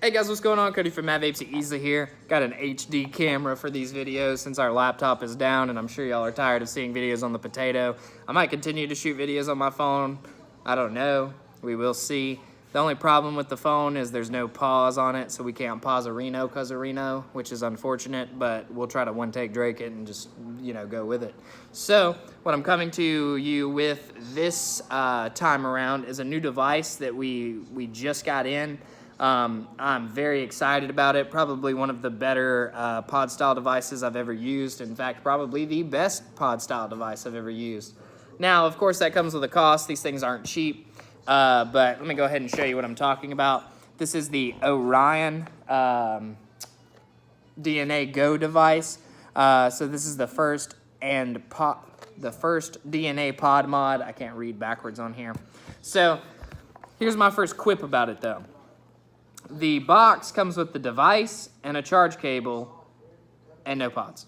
Hey guys, what's going on? Cody from Matt Vapes Easily here. Got an HD camera for these videos since our laptop is down, and I'm sure y'all are tired of seeing videos on the Potato. I might continue to shoot videos on my phone. I don't know. We will see. The only problem with the phone is there's no pause on it, so we can't pause a Reno because of Reno, which is unfortunate, but we'll try to one-take Drake it and just, go with it. So, what I'm coming to you with this time around is a new device that we just got in. I'm very excited about it. Probably one of the better pod style devices I've ever used. In fact, probably the best pod style device I've ever used. Now, of course, that comes with a cost. These things aren't cheap. But let me go ahead and show you what I'm talking about. This is the Orion DNA Go device. So this is the first DNA pod mod. I can't read backwards on here. So here's my first quip about it, though. The box comes with the device and a charge cable and no pods.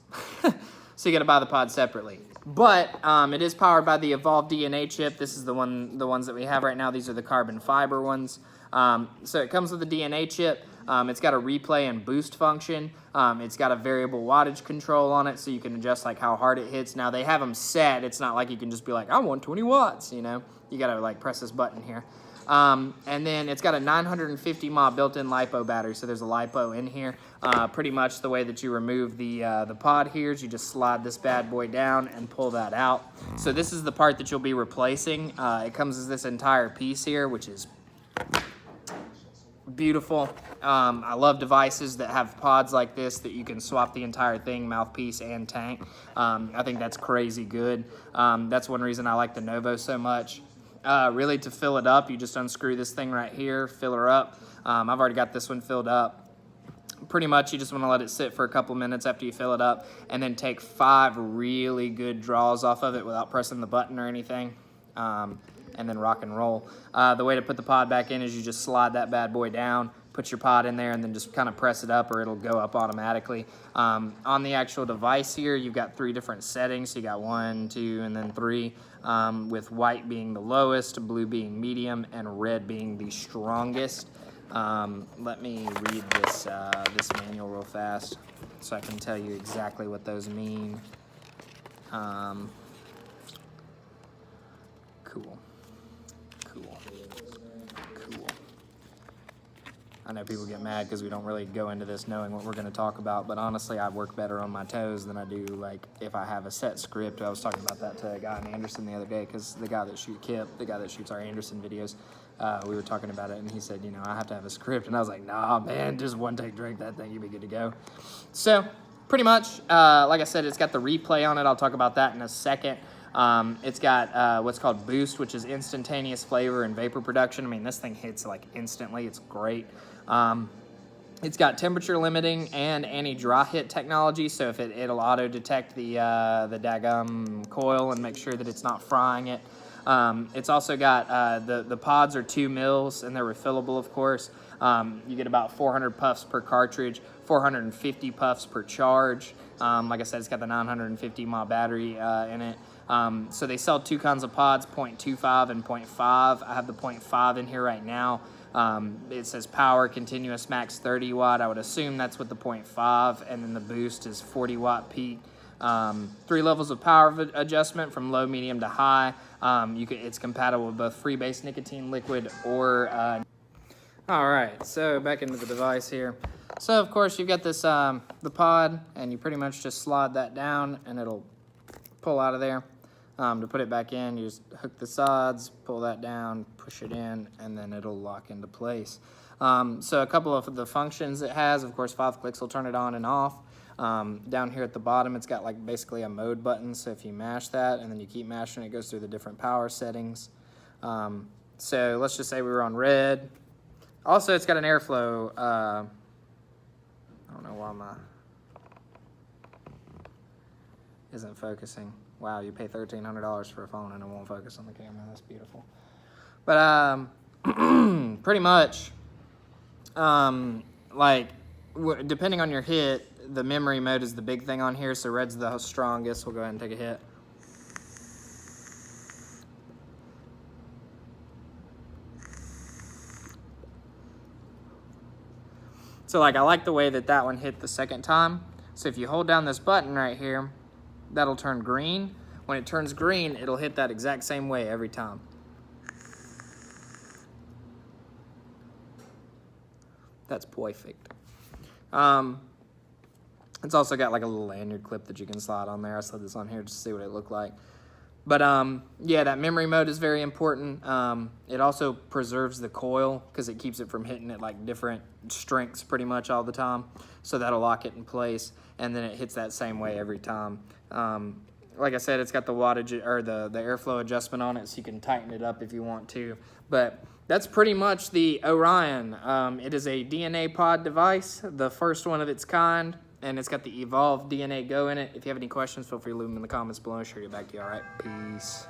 So you got to buy the pod separately. But it is powered by the Evolve DNA chip. This is the ones that we have right now. These are the carbon fiber ones. So it comes with a DNA chip. It's got a replay and boost function. It's got a variable wattage control on it, so you can adjust like how hard it hits. Now they have them set. It's not like you can just be like, I want 20 watts. You got to like press this button here. And then it's got a 950 mAh built-in LiPo battery, so there's a LiPo in here. Pretty much the way that you remove the pod here is you just slide this bad boy down and pull that out. So this is the part that you'll be replacing. It comes as this entire piece here, which is beautiful. I love devices that have pods like this that you can swap the entire thing, mouthpiece and tank. I think that's crazy good. That's one reason I like the Novo so much. Really, to fill it up, you just unscrew this thing right here, fill her up. I've already got this one filled up. Pretty much, you just want to let it sit for a couple minutes after you fill it up, and then take 5 really good draws off of it without pressing the button or anything, and then rock and roll. The way to put the pod back in is you just slide that bad boy down, put your pod in there, and then just kind of press it up or it'll go up automatically. On the actual device here, you've got 3 different settings. So you got 1, 2, and then 3, with white being the lowest, blue being medium, and red being the strongest. Let me read this manual real fast so I can tell you exactly what those mean. Cool. I know people get mad because we don't really go into this knowing what we're going to talk about, but honestly, I work better on my toes than I do, like, if I have a set script. I was talking about that to a guy in Anderson the other day, because the guy that shoots our Anderson videos, we were talking about it, and he said, I have to have a script, and I was like, nah, man, just one take drink that thing, you'll be good to go. So, pretty much, like I said, it's got the replay on it. I'll talk about that in a second. It's got what's called Boost, which is instantaneous flavor and vapor production. I mean, this thing hits like instantly. It's great. It's got temperature limiting and anti-dry hit technology, so if it'll auto detect the daggum coil and make sure that it's not frying it. It's also got the pods are 2 mils and they're refillable, of course. You get about 400 puffs per cartridge, 450 puffs per charge. Like I said, it's got the 950 mAh battery in it. So they sell 2 kinds of pods, 0.25 and 0.5. I have the 0.5 in here right now. It says power continuous max 30 watt. I would assume that's with the 0.5, and then the boost is 40 watt peak. 3 levels of power adjustment from low, medium to high. It's compatible with both freebase nicotine liquid or. All right, so back into the device here. So of course you've got this the pod, and you pretty much just slide that down, and it'll pull out of there. To put it back in, you just hook the sides, pull that down, push it in, and then it'll lock into place. So a couple of the functions it has, of course, 5 clicks will turn it on and off. Down here at the bottom, it's got like basically a mode button, so if you mash that and then you keep mashing, it goes through the different power settings. So let's just say we were on red. Also, it's got an airflow. I don't know why my isn't focusing. Wow, you pay $1,300 for a phone and it won't focus on the camera. That's beautiful. But pretty much, depending on your hit, the memory mode is the big thing on here. So red's the strongest. We'll go ahead and take a hit. So like I like the way that one hit the second time. So if you hold down this button right here, that'll turn green. When it turns green, it'll hit that exact same way every time. That's perfect. It's also got like a little lanyard clip that you can slide on there. I slid this on here just to see what it looked like. But yeah, that memory mode is very important. It also preserves the coil because it keeps it from hitting at like different strengths pretty much all the time. So that'll lock it in place, and then it hits that same way every time. Like I said, it's got the wattage or the airflow adjustment on it, so you can tighten it up if you want to. But that's pretty much the Orion. It is a DNA pod device, the first one of its kind, and it's got the Evolve DNA Go in it. If you have any questions, feel free to leave them in the comments below. I'll sure get back to you. All right, peace.